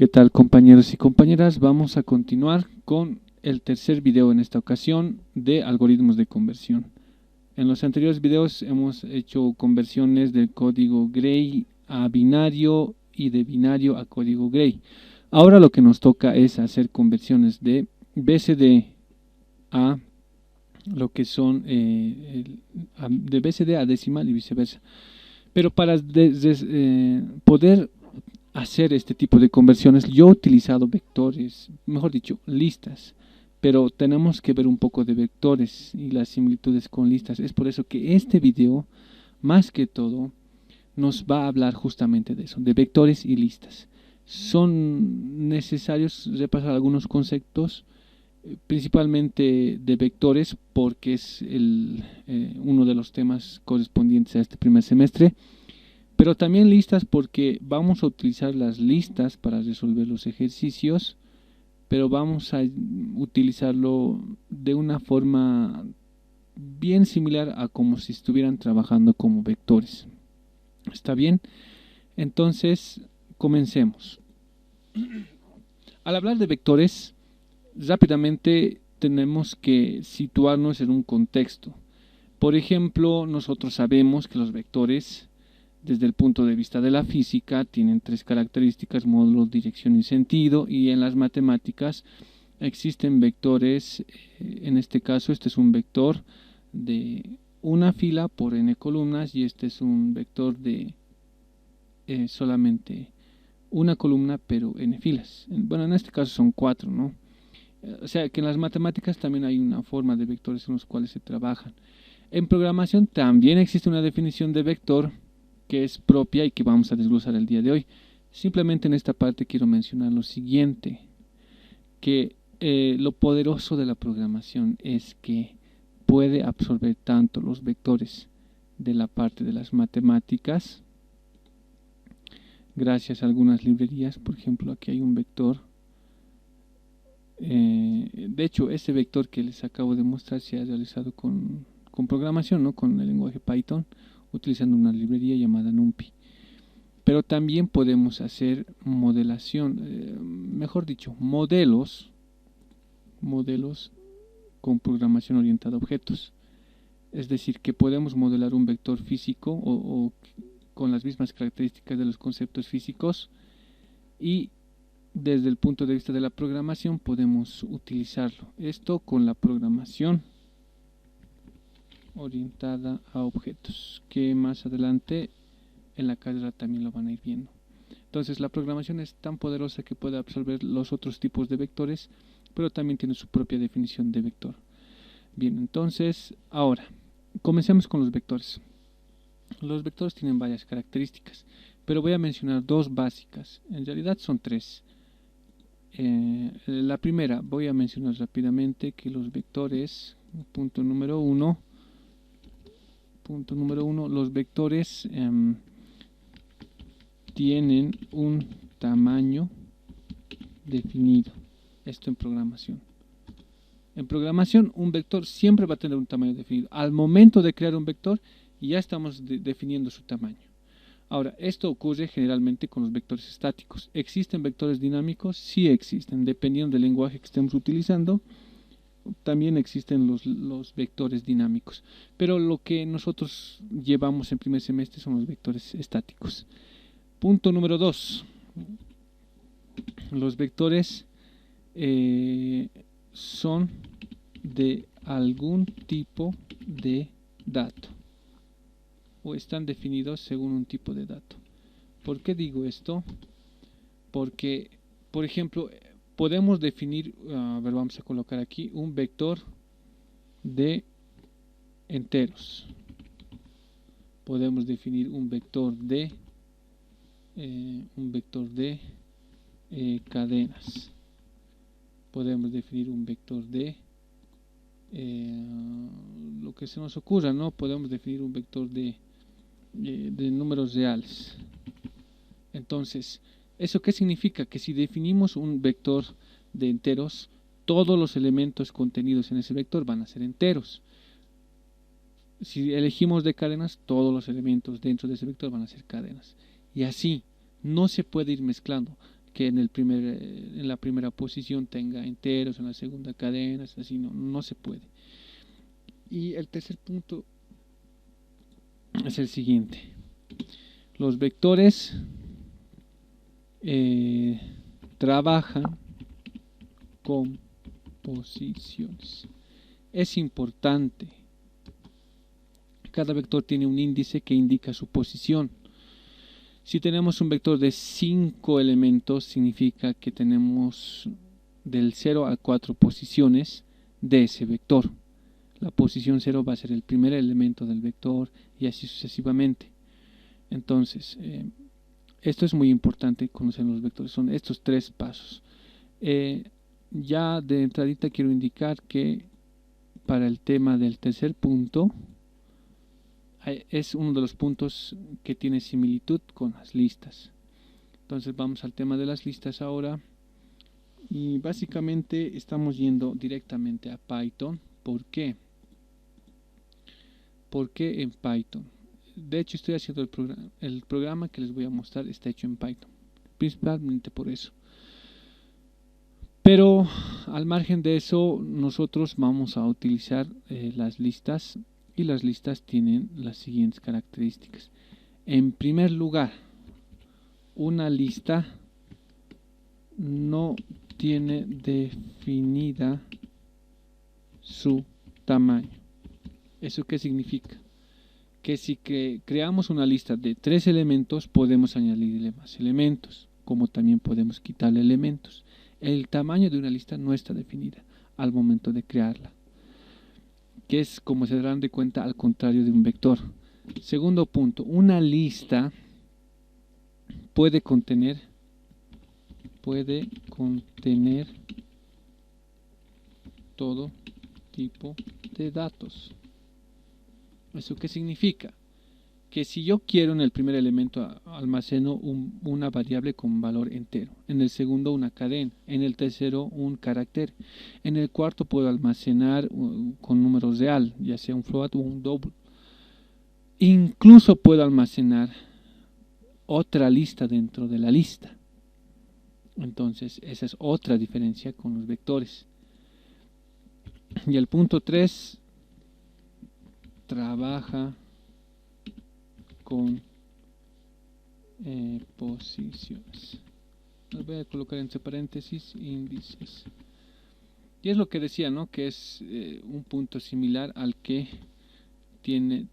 ¿Qué tal, compañeros y compañeras? Vamos a continuar con el tercer video en esta ocasión de algoritmos de conversión. En los anteriores videos hemos hecho conversiones del código Gray a binario y de binario a código Gray. Ahora lo que nos toca es hacer conversiones de BCD a lo que son de BCD a decimal y viceversa. Pero para poder hacer este tipo de conversiones, yo he utilizado vectores, mejor dicho, listas, pero tenemos que ver un poco de vectores y las similitudes con listas. Es por eso que este video, más que todo, nos va a hablar justamente de eso, de vectores y listas. Son necesarios repasar algunos conceptos, principalmente de vectores, porque es uno de los temas correspondientes a este primer semestre. Pero también listas porque vamos a utilizar las listas para resolver los ejercicios, pero vamos a utilizarlo de una forma bien similar a como si estuvieran trabajando como vectores. ¿Está bien? Entonces, comencemos. Al hablar de vectores, rápidamente tenemos que situarnos en un contexto. Por ejemplo, nosotros sabemos que los vectores, desde el punto de vista de la física, tienen tres características: módulo, dirección y sentido. Y en las matemáticas existen vectores, en este caso este es un vector de una fila por n columnas y este es un vector de solamente una columna pero n filas. Bueno, en este caso son 4, ¿no? O sea que en las matemáticas también hay una forma de vectores en los cuales se trabajan. En programación también existe una definición de vector que es propia y que vamos a desglosar el día de hoy. Simplemente en esta parte quiero mencionar lo siguiente, que lo poderoso de la programación es que puede absorber tanto los vectores de la parte de las matemáticas, gracias a algunas librerías. Por ejemplo, aquí hay un vector. De hecho, este vector que les acabo de mostrar se ha realizado con programación, ¿no? Con el lenguaje Python, utilizando una librería llamada NumPy. Pero también podemos hacer modelación, mejor dicho, modelos con programación orientada a objetos. Es decir, que podemos modelar un vector físico o con las mismas características de los conceptos físicos, y desde el punto de vista de la programación podemos utilizarlo. Esto con la programación orientada a objetos, que más adelante en la carrera también lo van a ir viendo. Entonces la programación es tan poderosa que puede absorber los otros tipos de vectores, pero también tiene su propia definición de vector. Bien, entonces ahora comencemos con los vectores. Los vectores tienen varias características, pero voy a mencionar dos básicas. En realidad son tres. La primera, voy a mencionar rápidamente que los vectores, punto número uno, los vectores tienen un tamaño definido. Esto en programación. En programación, un vector siempre va a tener un tamaño definido. Al momento de crear un vector, ya estamos definiendo su tamaño. Ahora, esto ocurre generalmente con los vectores estáticos. ¿Existen vectores dinámicos? Sí existen, dependiendo del lenguaje que estemos utilizando. También existen los vectores dinámicos, pero lo que nosotros llevamos en primer semestre son los vectores estáticos. Punto número 2. Los vectores son de algún tipo de dato, o están definidos según un tipo de dato. ¿Por qué digo esto? Porque, por ejemplo, podemos definir, a ver, vamos a colocar aquí un vector de enteros. Podemos definir un vector de cadenas. Podemos definir un vector de lo que se nos ocurra, ¿no? Podemos definir un vector de números reales. Entonces, ¿eso qué significa? Que si definimos un vector de enteros, todos los elementos contenidos en ese vector van a ser enteros. Si elegimos de cadenas, todos los elementos dentro de ese vector van a ser cadenas. Y así, no se puede ir mezclando. que en la primera posición tenga enteros, en la segunda cadenas, así no se puede. Y el tercer punto es el siguiente. Los vectores trabajan con posiciones. Es importante. Cada vector tiene un índice que indica su posición. Si tenemos un vector de 5 elementos, significa que tenemos del 0 a 4 posiciones de ese vector. La posición 0 va a ser el primer elemento del vector y así sucesivamente. Entonces, esto es muy importante conocer los vectores. Son estos 3 pasos. Ya de entradita quiero indicar que para el tema del tercer punto, es uno de los puntos que tiene similitud con las listas. Entonces vamos al tema de las listas ahora. Y básicamente estamos yendo directamente a Python. ¿Por qué? ¿Por qué en Python? De hecho estoy haciendo el programa que les voy a mostrar está hecho en Python. Principalmente por eso. Pero al margen de eso, nosotros vamos a utilizar las listas. Y las listas tienen las siguientes características. En primer lugar, una lista no tiene definida su tamaño. ¿Eso qué significa? Que si creamos una lista de 3 elementos, podemos añadirle más elementos, como también podemos quitarle elementos. El tamaño de una lista no está definida al momento de crearla, que es, como se darán de cuenta, al contrario de un vector. Segundo punto, una lista puede contener todo tipo de datos. ¿Eso qué significa? Que si yo quiero en el primer elemento almaceno una variable con valor entero, en el segundo una cadena, en el tercero un carácter, en el cuarto puedo almacenar con número real, ya sea un float o un double. Incluso puedo almacenar otra lista dentro de la lista. Entonces esa es otra diferencia con los vectores. Y el punto 3 trabaja con posiciones. Los voy a colocar entre paréntesis índices. Y es lo que decía, ¿no? Que es un punto similar al que tiene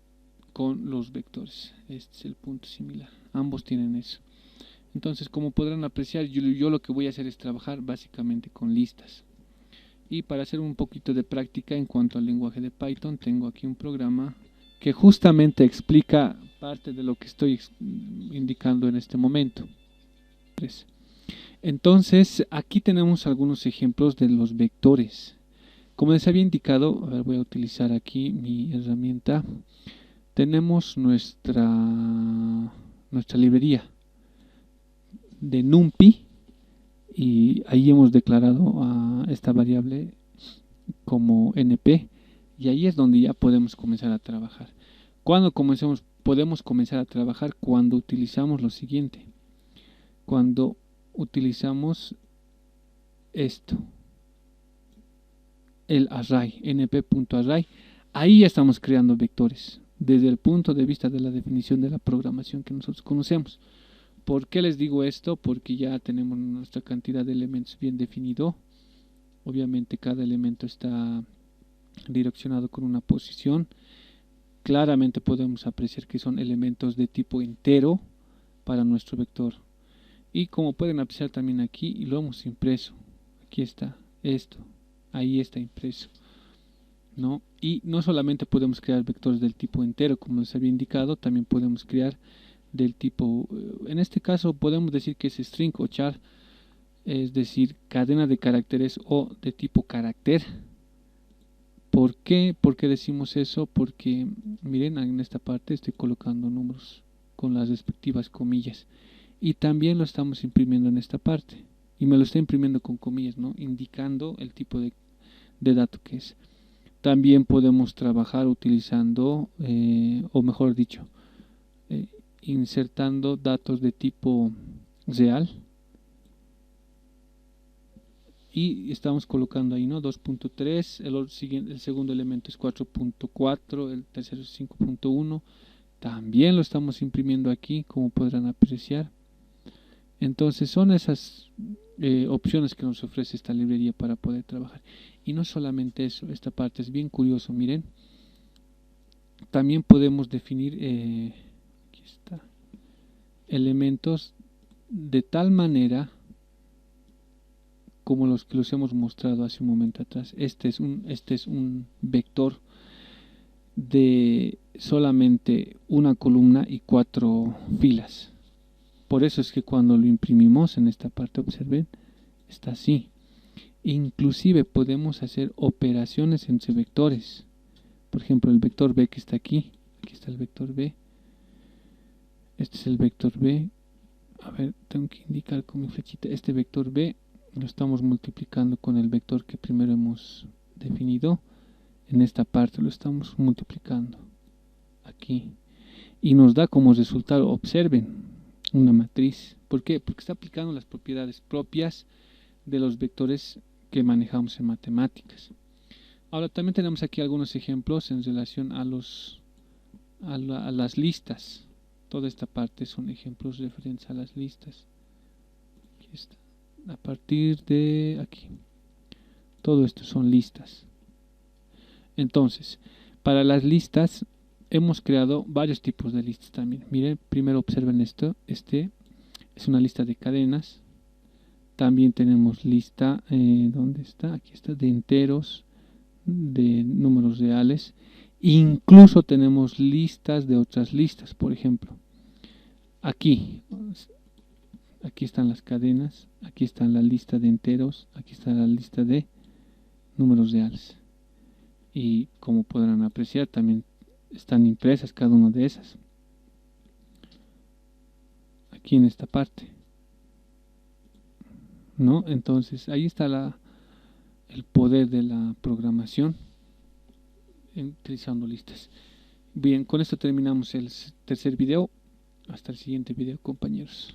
con los vectores. Este es el punto similar. Ambos tienen eso. Entonces, como podrán apreciar, yo lo que voy a hacer es trabajar básicamente con listas. Y para hacer un poquito de práctica en cuanto al lenguaje de Python, tengo aquí un programa que justamente explica parte de lo que estoy indicando en este momento. Entonces, aquí tenemos algunos ejemplos de los vectores. Como les había indicado, a ver, voy a utilizar aquí mi herramienta. Tenemos nuestra librería de NumPy y ahí hemos declarado a esta variable como NP y ahí es donde ya podemos comenzar a trabajar. Cuando podemos comenzar a trabajar cuando utilizamos lo siguiente, cuando utilizamos esto, el array, np.array, ahí ya estamos creando vectores desde el punto de vista de la definición de la programación que nosotros conocemos. ¿Por qué les digo esto? Porque ya tenemos nuestra cantidad de elementos bien definido. Obviamente cada elemento está direccionado con una posición. Claramente podemos apreciar que son elementos de tipo entero para nuestro vector. Y como pueden apreciar también aquí, lo hemos impreso. Aquí está esto. Ahí está impreso, ¿no? Y no solamente podemos crear vectores del tipo entero, como les había indicado, también podemos crear del tipo, en este caso podemos decir que es string o char, es decir, cadena de caracteres o de tipo carácter. ¿Por qué? ¿Por qué decimos eso? Porque miren, en esta parte estoy colocando números con las respectivas comillas y también lo estamos imprimiendo en esta parte y me lo está imprimiendo con comillas, ¿no? Indicando el tipo de dato que es. También podemos trabajar utilizando, o mejor dicho, insertando datos de tipo real y estamos colocando ahí, ¿no? 2.3, el segundo elemento es 4.4, el tercero es 5.1, también lo estamos imprimiendo aquí, como podrán apreciar. Entonces son esas opciones que nos ofrece esta librería para poder trabajar. Y no solamente eso, esta parte es bien curioso, miren. También podemos definir aquí está, elementos de tal manera como los que los hemos mostrado hace un momento atrás. Este es un vector de solamente una columna y 4 filas. Por eso es que cuando lo imprimimos en esta parte, observen, está así. Inclusive podemos hacer operaciones entre vectores. Por ejemplo, el vector B que está aquí. Aquí está el vector B. Este es el vector B. A ver, tengo que indicar con mi flechita. Este vector B lo estamos multiplicando con el vector que primero hemos definido. En esta parte lo estamos multiplicando. Aquí. Y nos da como resultado, observen, una matriz. ¿Por qué? Porque está aplicando las propiedades propias de los vectores que manejamos en matemáticas. Ahora también tenemos aquí algunos ejemplos en relación a las listas. Toda esta parte son ejemplos referentes a las listas. Aquí está. A partir de aquí. Todo esto son listas. Entonces, para las listas hemos creado varios tipos de listas también. Miren, primero observen esto. Este es una lista de cadenas. También tenemos lista, ¿dónde está? Aquí está, de enteros, de números reales. Incluso tenemos listas de otras listas. Por ejemplo, aquí están las cadenas, aquí está la lista de enteros, aquí está la lista de números reales. Y como podrán apreciar, también están impresas cada una de esas. Aquí en esta parte, ¿no? Entonces ahí está el poder de la programación utilizando listas. Bien, con esto terminamos el tercer video. Hasta el siguiente video, compañeros.